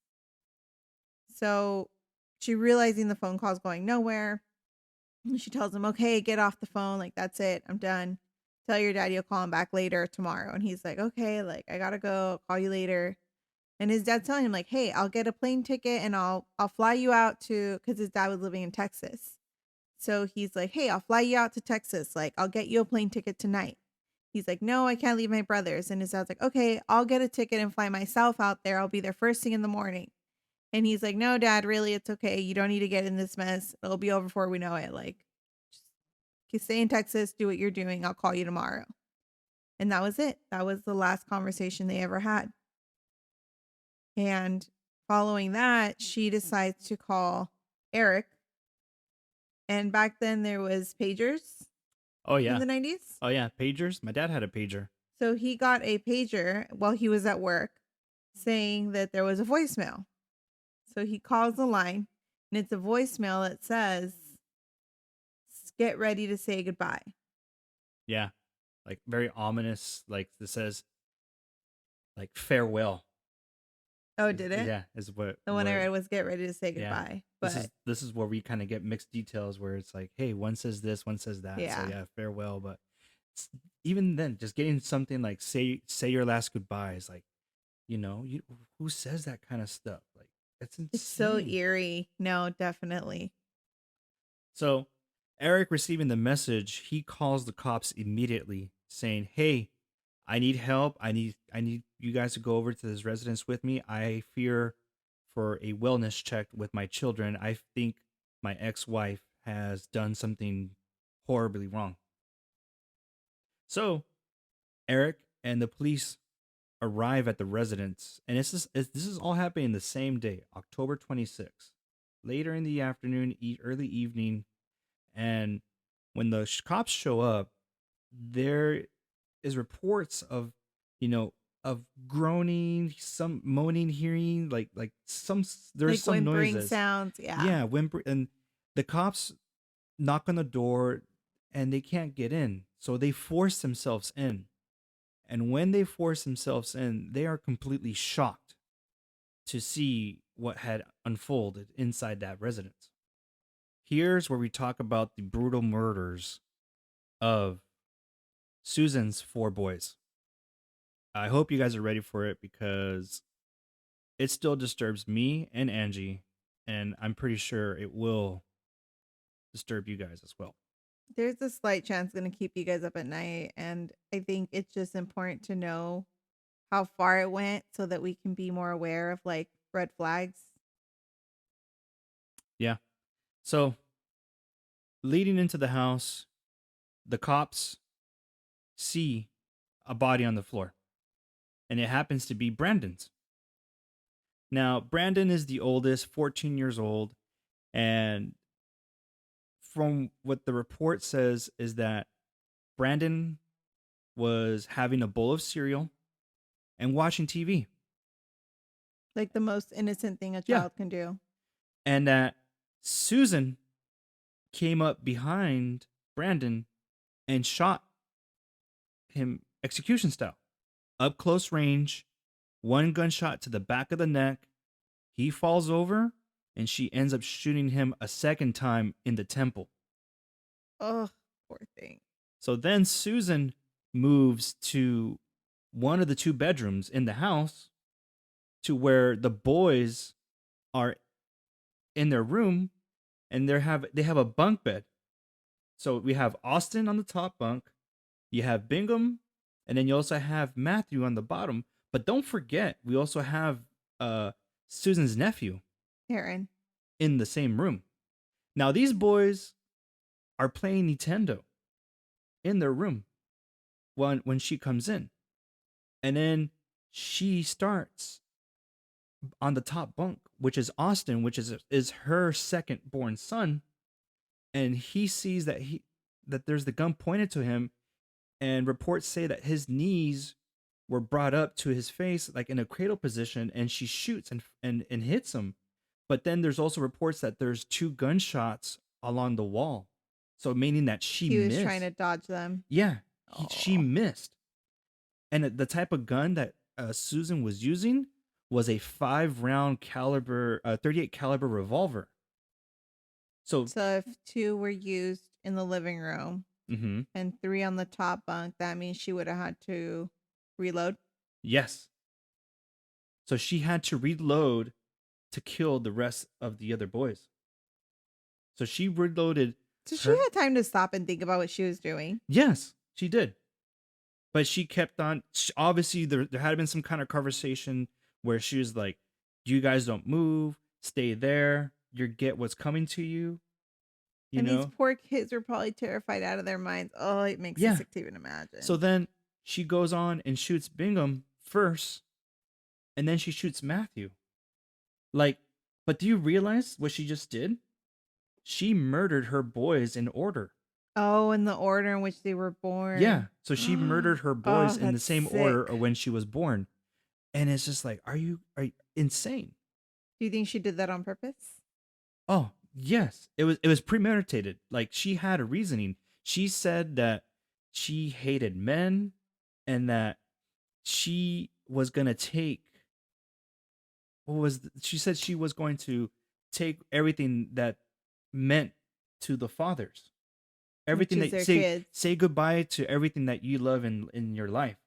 So she, realizing the phone call's going nowhere, she tells him, okay, get off the phone. Like, that's it. I'm done. Tell your daddy you'll call him back later tomorrow. And he's like, okay, like, I gotta go. I'll call you later. And his dad's telling him, like, hey, I'll get a plane ticket and I'll fly you out to, because his dad was living in Texas. So he's like, hey, I'll fly you out to Texas. Like, I'll get you a plane ticket tonight. He's like, no, I can't leave my brothers. And his dad's like, okay, I'll get a ticket and fly myself out there. I'll be there first thing in the morning. And he's like, no, Dad, really, it's okay. You don't need to get in this mess. It'll be over before we know it. Like, just stay in Texas, do what you're doing. I'll call you tomorrow. And that was it. That was the last conversation they ever had. And following that, she decides to call Eric. And back then there was pagers Oh in yeah. the 90s. Oh yeah. Pagers. My dad had a pager. So he got a pager while he was at work saying that there was a voicemail. So he calls the line and it's a voicemail that says, get ready to say goodbye. Yeah. Like very ominous. Like this says, like farewell. Oh, did it? Yeah. Is what The one I what- read was get ready to say Yeah. goodbye. But This is where we kind of get mixed details where it's like, hey, one says this, one says that. Yeah. So yeah, farewell. But even then, just getting something like say your last goodbye is like, who says that kind of stuff? Like that's insane. it's so eerie. No, definitely. So Eric, receiving the message, he calls the cops immediately, saying, "Hey, I need help. I need you guys to go over to this residence with me. I fear for a wellness check with my children. I think my ex-wife has done something horribly wrong." So Eric and the police arrive at the residence, and this is all happening the same day, October 26th, later in the afternoon, early evening. And when the cops show up, there is reports of, of groaning, some moaning, hearing, like some there's Like some whimpering noises. sounds. Yeah. Yeah, whimper, and the cops knock on the door, and they can't get in, so they force themselves in. And when they force themselves in, they are completely shocked to see what had unfolded inside that residence. Here's where we talk about the brutal murders of Susan's 4 boys. I hope you guys are ready for it because it still disturbs me and Angie, and I'm pretty sure it will disturb you guys as well. There's a slight chance going to keep you guys up at night. And I think it's just important to know how far it went so that we can be more aware of like red flags. Yeah. So, leading into the house, the cops see a body on the floor, and it happens to be Brandon's. Now, Brandon is the oldest, 14 years old, and from what the report says is that Brandon was having a bowl of cereal and watching TV. Like the most innocent thing a Yeah. child can do. And that Susan came up behind Brandon and shot him execution style. Up close range, one gunshot to the back of the neck. He falls over, and she ends up shooting him a second time in the temple. Oh, poor thing. So then Susan moves to one of the 2 bedrooms in the house to where the boys are in their room, and they have a bunk bed. So we have Austin on the top bunk, you have Bingham, and then you also have Matthew on the bottom. But don't forget, we also have Susan's nephew Aaron. in the same room. Now these boys are playing Nintendo in their room when she comes in. And then she starts on the top bunk, which is Austin, which is her second born son, and he sees that there's the gun pointed to him, and reports say that his knees were brought up to his face like in a cradle position, and she shoots and hits him. But then there's also reports that there's 2 gunshots along the wall. So meaning that she He was missed. trying to dodge them. Yeah, she Aw. missed. And the type of gun that Susan was using was a 5-round caliber, 38 caliber revolver. So So if 2 were used in the living room mhm, and 3 on the top bunk, that means she would have had to reload. yes. So she had to reload to kill the rest of the other boys. So she reloaded. So she her- had time to stop and think about what she was doing. Yes, she did. But she kept on. Obviously, there had been some kind of conversation where she was like, "You guys don't move. Stay there. You get what's coming to you." You And know. these poor kids were probably terrified out of their minds. Oh, it makes Yeah. me sick to even imagine. So then she goes on and shoots Bingham first, and then she shoots Matthew. Like, but do you realize what she just did? She murdered her boys in order. Oh, in the order in which they were born. Yeah. So she murdered her boys in the that's same order sick. of when she was born. And it's just like, are you insane? Do you think she did that on purpose? Oh, yes. It was premeditated. Like, she had a reasoning. She said that she hated men and that she was going to take she said she was going to take everything that meant to the fathers. Everything is that their kids. say goodbye to everything that you love in your life,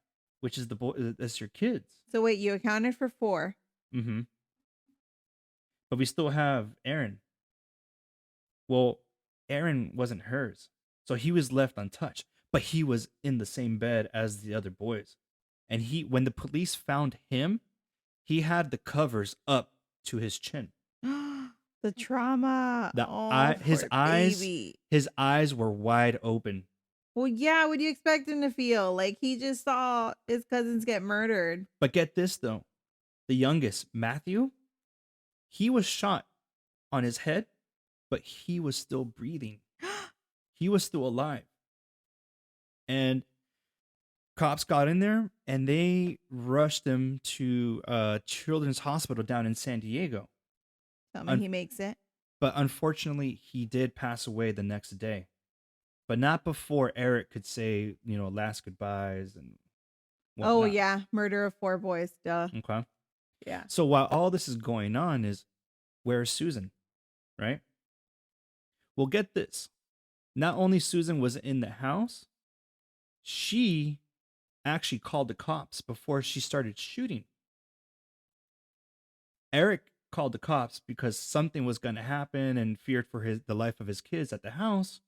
which is that's your kids. So wait, you accounted for 4. Mm-hmm. But we still have Aaron. Well, Aaron wasn't hers, so he was left untouched. But he was in the same bed as the other boys, and when the police found him, he had the covers up to his chin. The trauma. His poor eyes, baby. his eyes were wide open. Well, yeah, what do you expect him to feel? Like he just saw his cousins get murdered. But get this though, the youngest, Matthew, he was shot on his head, but he was still breathing. He was still alive. And cops got in there and they rushed him to Children's Hospital down in San Diego. Tell me he makes it. But unfortunately, he did pass away the next day. But not before Eric could say, last goodbyes and whatnot. Oh, yeah. Murder of 4 boys. Duh. Okay. Yeah. So while all this is going on where's Susan? Right? Well, get this. Not only Susan was in the house, she actually called the cops before she started shooting. Eric called the cops because something was going to happen and feared for the life of his kids at the house.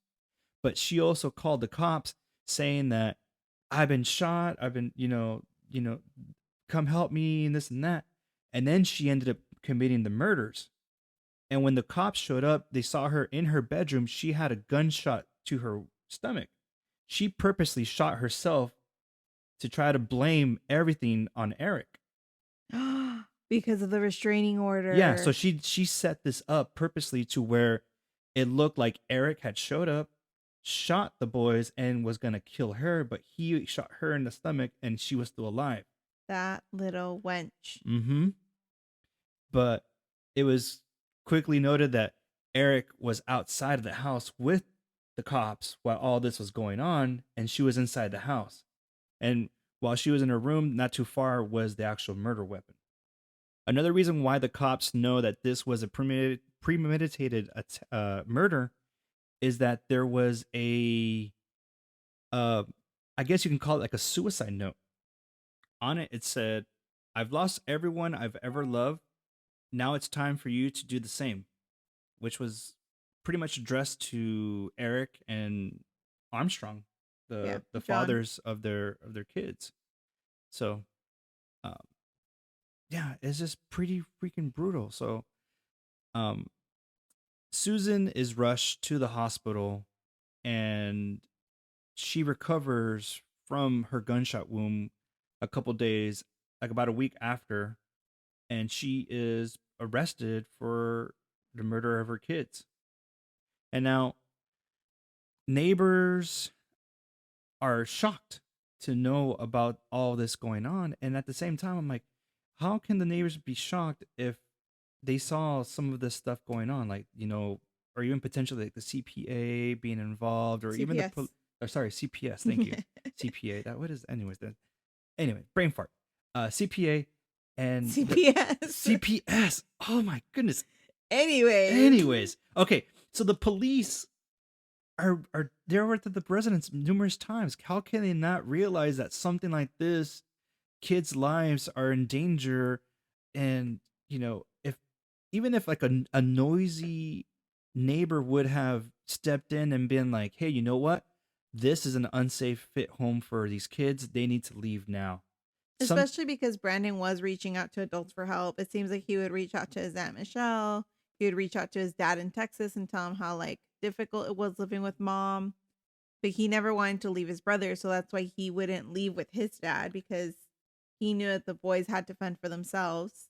But she also called the cops saying that I've been shot. I've been, come help me and this and that. And then she ended up committing the murders. And when the cops showed up, they saw her in her bedroom. She had a gunshot to her stomach. She purposely shot herself to try to blame everything on Eric. Because of the restraining order. Yeah, so she set this up purposely to where it looked like Eric had showed up, shot the boys, and was going to kill her, but he shot her in the stomach and she was still alive. That little wench. Mm-hmm. But it was quickly noted that Eric was outside of the house with the cops while all this was going on, and she was inside the house. And while she was in her room, not too far was the actual murder weapon. Another reason why the cops know that this was a premeditated murder is that there was uh, I guess you can call it like a suicide note. On it, it said, "I've lost everyone I've ever loved. Now it's time for you to do the same," which was pretty much addressed to Eric and Armstrong, Yeah, the John. fathers of their kids. So, um, yeah, it's just pretty freaking brutal. So, um, Susan is rushed to the hospital, and she recovers from her gunshot wound a couple days, like about a week after, and she is arrested for the murder of her kids. And now neighbors are shocked to know about all this going on. And at the same time, I'm like, how can the neighbors be shocked if they saw some of this stuff going on? Like, or even potentially like the CPA being involved, or even CPS. or sorry, CPS. Thank you. CPA. That what is, anyways, then. Anyway, brain fart. CPA and CPS. CPS. Oh my goodness. Anyways. Okay. So the police are there with the residents numerous times. How can they not realize that something like this, kids' lives are in danger? And if even if like a noisy neighbor would have stepped in and been like, "Hey, you know what? This is an unsafe fit home for these kids. They need to leave now." Some Especially because Brandon was reaching out to adults for help. It seems like he would reach out to his Aunt Michelle. He would reach out to his dad in Texas and tell him how like difficult it was living with mom. But he never wanted to leave his brother, so that's why he wouldn't leave with his dad, because he knew that the boys had to fend for themselves.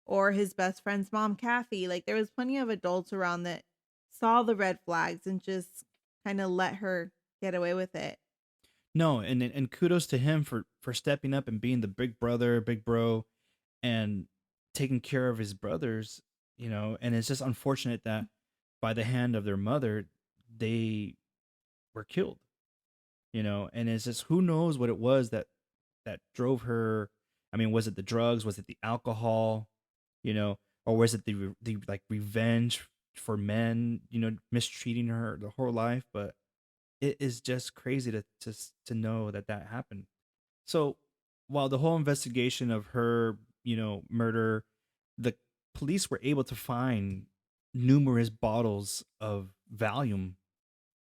Or his best friend's mom, Kathy. Like there was plenty of adults around that saw the red flags and just kind of let her get away with it. No, and kudos to him for stepping up and being the big brother, big bro, and taking care of his brothers. And it's just unfortunate that by the hand of their mother, they were killed. And it's just, who knows what it was that drove her. I mean, was it the drugs? Was it the alcohol? Or was it the like revenge for men? Mistreating her the whole life. But it is just crazy to know that happened. So while the whole investigation of her, murder, the police were able to find numerous bottles of Valium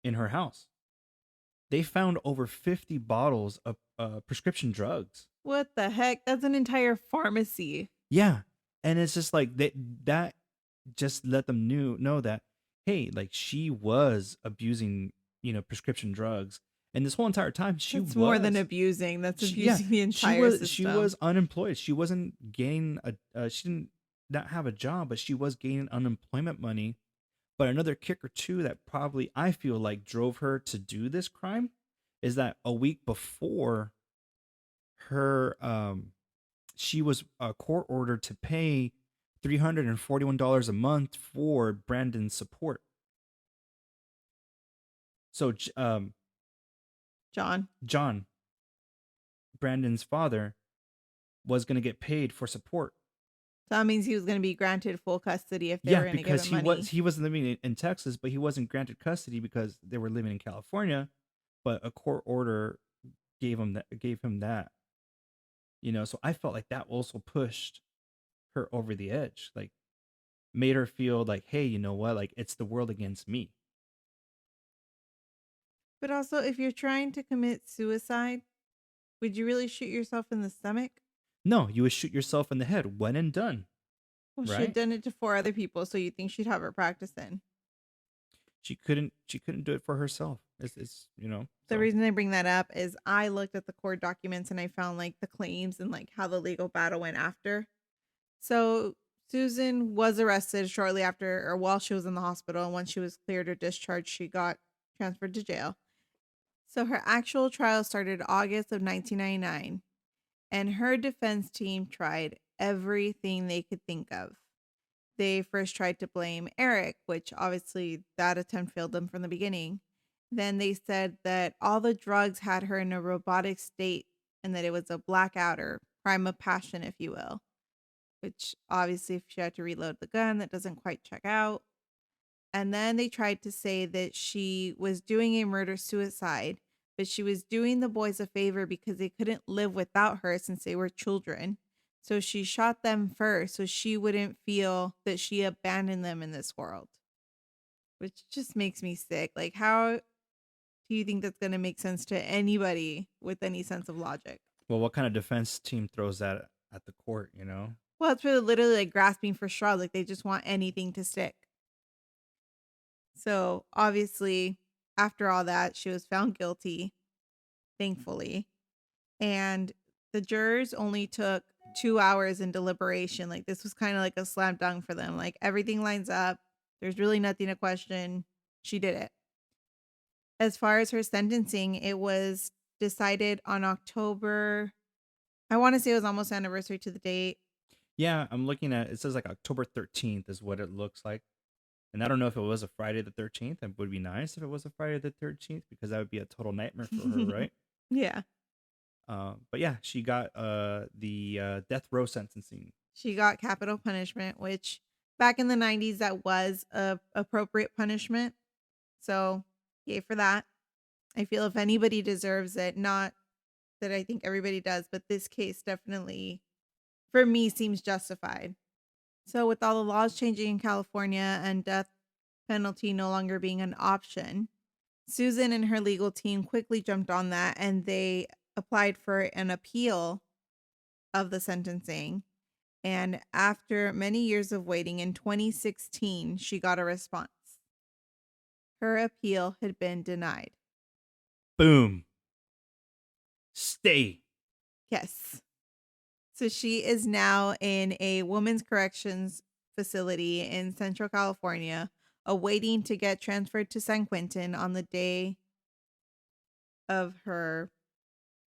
in her house. They found over 50 bottles of prescription drugs. What the heck? That's an entire pharmacy. Yeah. And it's just like that just let them know that, hey, like she was abusing, prescription drugs. And this whole entire time That's more than abusing. That's abusing the entire system. She was unemployed. She wasn't gaining she didn't not have a job, but she was gaining unemployment money. But another kicker too that probably I feel like drove her to do this crime is that a week before her she was court ordered to pay $341 a month for Brandon's support. So John, Brandon's father, was going to get paid for support. So that means he was going to be granted full custody if they were going to give him money. He was living in Texas, but he wasn't granted custody because they were living in California. But a court order gave him that. So I felt like that also pushed her over the edge, like made her feel like, hey, you know what? Like it's the world against me. But also, if you're trying to commit suicide, would you really shoot yourself in the stomach? No, you would shoot yourself in the head. One and done. Well, right? She had done it to 4 other people, so you think she'd have her practice in. She couldn't do it for herself. It's The reason I bring that up is I looked at the court documents and I found like the claims and like how the legal battle went after. So Susan was arrested shortly after, or while she was in the hospital, and once she was cleared or discharged, she got transferred to jail. So her actual trial started August of 1999. And her defense team tried everything they could think of. They first tried to blame Eric, which obviously that attempt failed them from the beginning. Then they said that all the drugs had her in a robotic state and that it was a blackout or crime of passion, if you will, which obviously, if she had to reload the gun, that doesn't quite check out. And then they tried to say that she was doing a murder suicide, but she was doing the boys a favor because they couldn't live without her since they were children. So she shot them first so she wouldn't feel that she abandoned them in this world, which just makes me sick. Like, how do you think that's going to make sense to anybody with any sense of logic? Well, what kind of defense team throws that at the court, you know? Well, it's really literally like grasping for straws. Like, they just want anything to stick. So obviously, after all that, she was found guilty, thankfully. And the jurors only took 2 hours in deliberation. Like, this was kind of like a slam dunk for them. Like, everything lines up. There's really nothing to question. She did it. As far as her sentencing, it was decided on October. I want to say it was almost anniversary to the date. Yeah, I'm looking at it says like October 13th is what it looks like. And I don't know if it was a Friday the 13th. It would be nice if it was a Friday the 13th because that would be a total nightmare for her, right? Yeah. But yeah, she got the death row sentencing. She got capital punishment, which back in the 90s, that was a appropriate punishment. So, yay for that. I feel if anybody deserves it, not that I think everybody does, but this case definitely, for me, seems justified. So, with all the laws changing in California and death penalty no longer being an option, Susan and her legal team quickly jumped on that and they applied for an appeal of the sentencing. And after many years of waiting, in 2016, she got a response. Her appeal had been denied. Boom. Stay. Yes. So she is now in a women's corrections facility in Central California, awaiting to get transferred to San Quentin on the day of her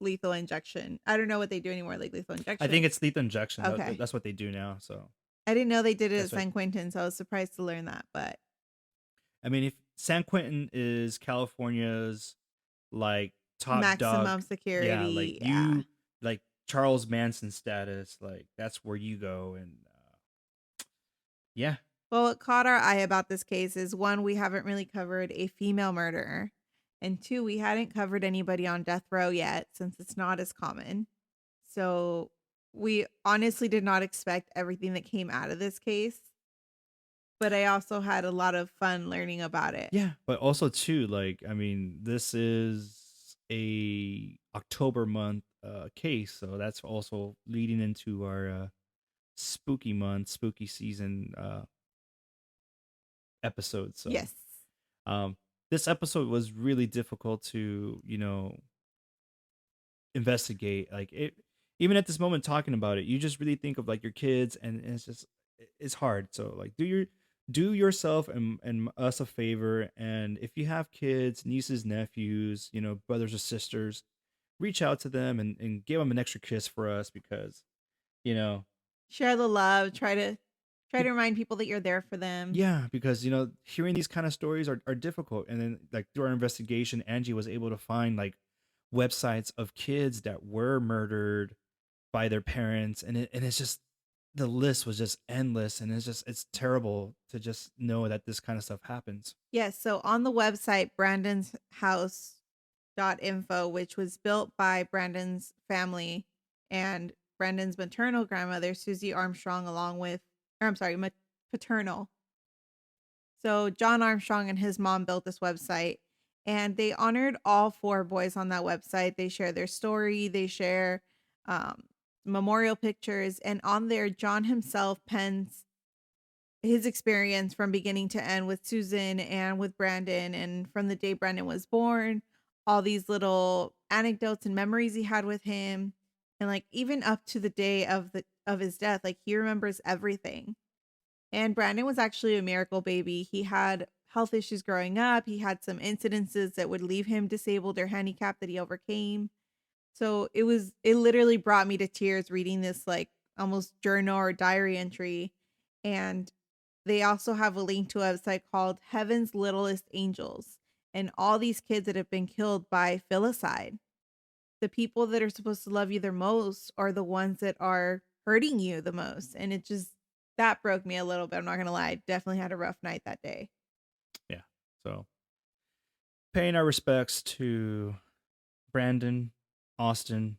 lethal injection. I don't know what they do anymore, like lethal injection. I think it's lethal injection. Okay. That's what they do now. So I didn't know they did it at That's right. San Quentin, so I was surprised to learn that. But I mean, if San Quentin is California's like top maximum dog, security. yeah, like you, like Charles Manson status, like that's where you go, and yeah. Well, what caught our eye about this case is one, we haven't really covered a female murderer, and two, we hadn't covered anybody on death row yet since it's not as common. So we honestly did not expect everything that came out of this case, but I also had a lot of fun learning about it. Yeah, but also too, like I mean, this is a October month case, so that's also leading into our spooky month, spooky season episode. So Yes. this episode was really difficult to investigate. Like it, even at this moment talking about it, you just really think of like your kids, and it's hard. So like do yourself and us a favor, and if you have kids, nieces, nephews, brothers or sisters, reach out to them and give them an extra kiss for us because Share the love, try to remind people that you're there for them. yeah, because hearing these kind of stories are difficult. And then like through our investigation, Angie was able to find like websites of kids that were murdered by their parents, and it's just the list was just endless, and it's terrible to just know that this kind of stuff happens. Yes, so on the website brandonshouse.info, which was built by Brandon's family and Brandon's maternal grandmother, Susie Armstrong, paternal. So John Armstrong and his mom built this website, and they honored all four boys on that website. They share their story, they share memorial pictures, and on there, John himself pens his experience from beginning to end with Susan and with Brandon, and from the day Brandon was born, all these little anecdotes and memories he had with him, and like even up to the day of his death, like he remembers everything. And Brandon was actually a miracle baby. He had health issues growing up. He had some incidences that would leave him disabled or handicapped that he overcame. So it literally brought me to tears reading this like almost journal or diary entry. And they also have a link to a website called Heaven's Littlest Angels. And all these kids that have been killed by filicide. The people that are supposed to love you the most are the ones that are hurting you the most. And it just that broke me a little bit. I'm not gonna lie. I definitely had a rough night that day. Yeah. So paying our respects to Brandon, Austin,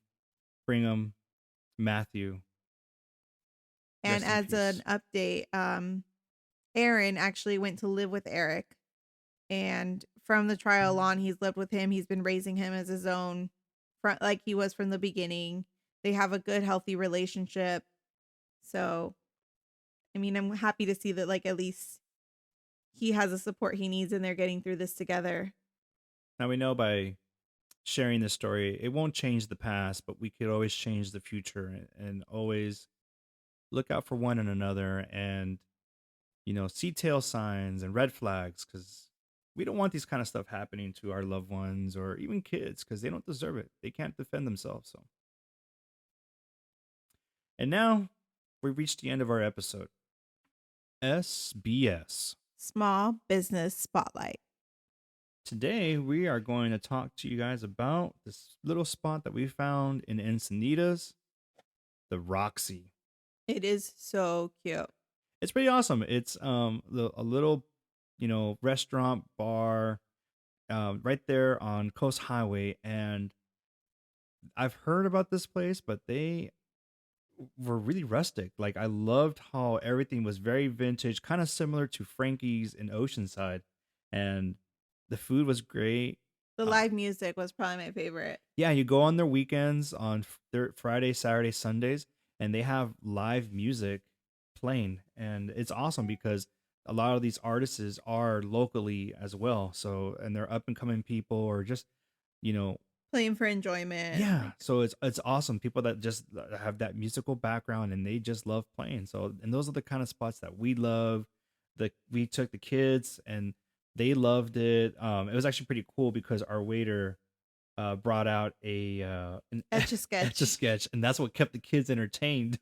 Brigham, Matthew. And Rest in as an peace. update, Aaron actually went to live with Eric. And from the trial on, he's lived with him. He's been raising him as his own, like he was from the beginning. They have a good, healthy relationship. So, I mean, I'm happy to see that, like, at least he has the support he needs and they're getting through this together. Now we know by sharing this story, it won't change the past, but we could always change the future and always look out for one and another and, see tail signs and red flags because we don't want these kind of stuff happening to our loved ones or even kids because they don't deserve it. They can't defend themselves. So, and now we've reached the end of our episode. SBS. Small Business Spotlight. Today, we are going to talk to you guys about this little spot that we found in Encinitas, the Roxy. It is so cute. It's pretty awesome. It's a little, restaurant bar right there on Coast Highway, and I've heard about this place, but they were really rustic. Like I loved how everything was very vintage, kind of similar to Frankie's in Oceanside, and the food was great. The live music was probably my favorite. Yeah, you go on their weekends on their Friday, Saturday, Sundays, and they have live music playing, and it's awesome because a lot of these artists are locally as well. So, and they're up and coming people, or just you know, Playing for enjoyment. yeah. So it's awesome. People that just have that musical background and they just love playing. So, and those are the kind of spots that we love. We took the kids and they loved it. It was actually pretty cool because our waiter brought out an Etch a sketch. etch a sketch, and that's what kept the kids entertained.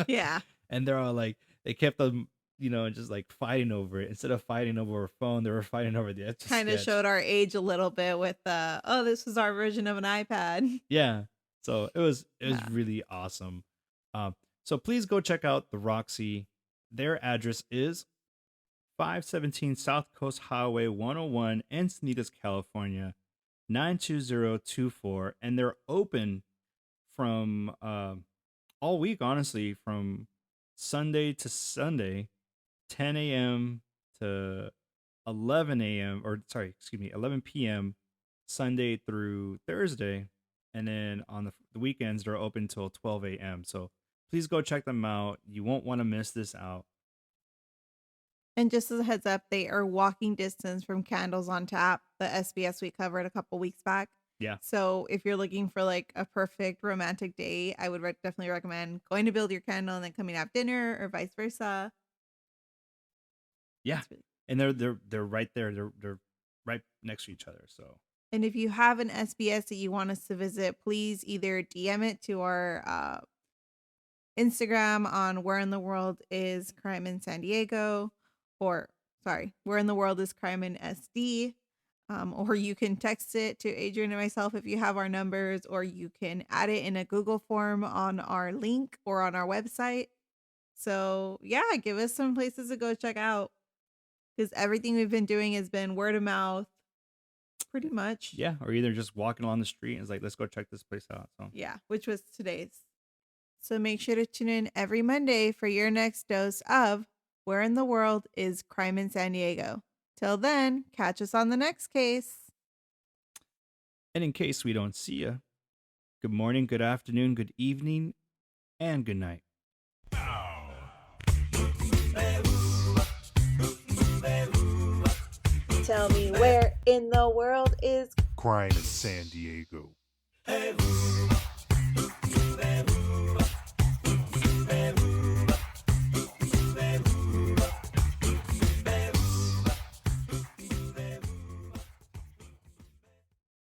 Yeah. And they're all like, they kept them, just like fighting over it. Instead of fighting over a phone, they were fighting over the etch a Kind of sketch. showed our age a little bit with this was our version of an iPad. Yeah. So it was Yeah. really awesome. So please go check out the Roxy. Their address is 517 South Coast Highway 101, Encinitas, California, 92024, and they're open from all week, honestly, from Sunday to Sunday, 10 a.m. to 11 a.m. or sorry, excuse me, 11 p.m. Sunday through Thursday, and then on the weekends they're open till 12 a.m. So please go check them out. You won't want to miss this out. And just as a heads up, they are walking distance from Candles on Tap, the SBS we covered a couple weeks back. Yeah. So if you're looking for like a perfect romantic date, I would definitely recommend going to build your candle and then coming to have dinner or vice versa. Yeah. Really- And they're right there. They're right next to each other. So. And if you have an SBS that you want us to visit, please either DM it to our Instagram on Where in the World is Crime in San Diego, or sorry, Where in the World is Crime in SD. Or you can text it to Adrian and myself if you have our numbers, or you can add it in a Google form on our link or on our website. So yeah, give us some places to go check out, because everything we've been doing has been word of mouth, pretty much. Yeah, or either just walking along the street and it's like, let's go check this place out. So Yeah, which was today's. So make sure to tune in every Monday for your next dose of Where in the World is Crime in San Diego. Till then, catch us on the next case. And in case we don't see you, good morning, good afternoon, good evening, and good night. Tell me where in the world is Crime in San Diego.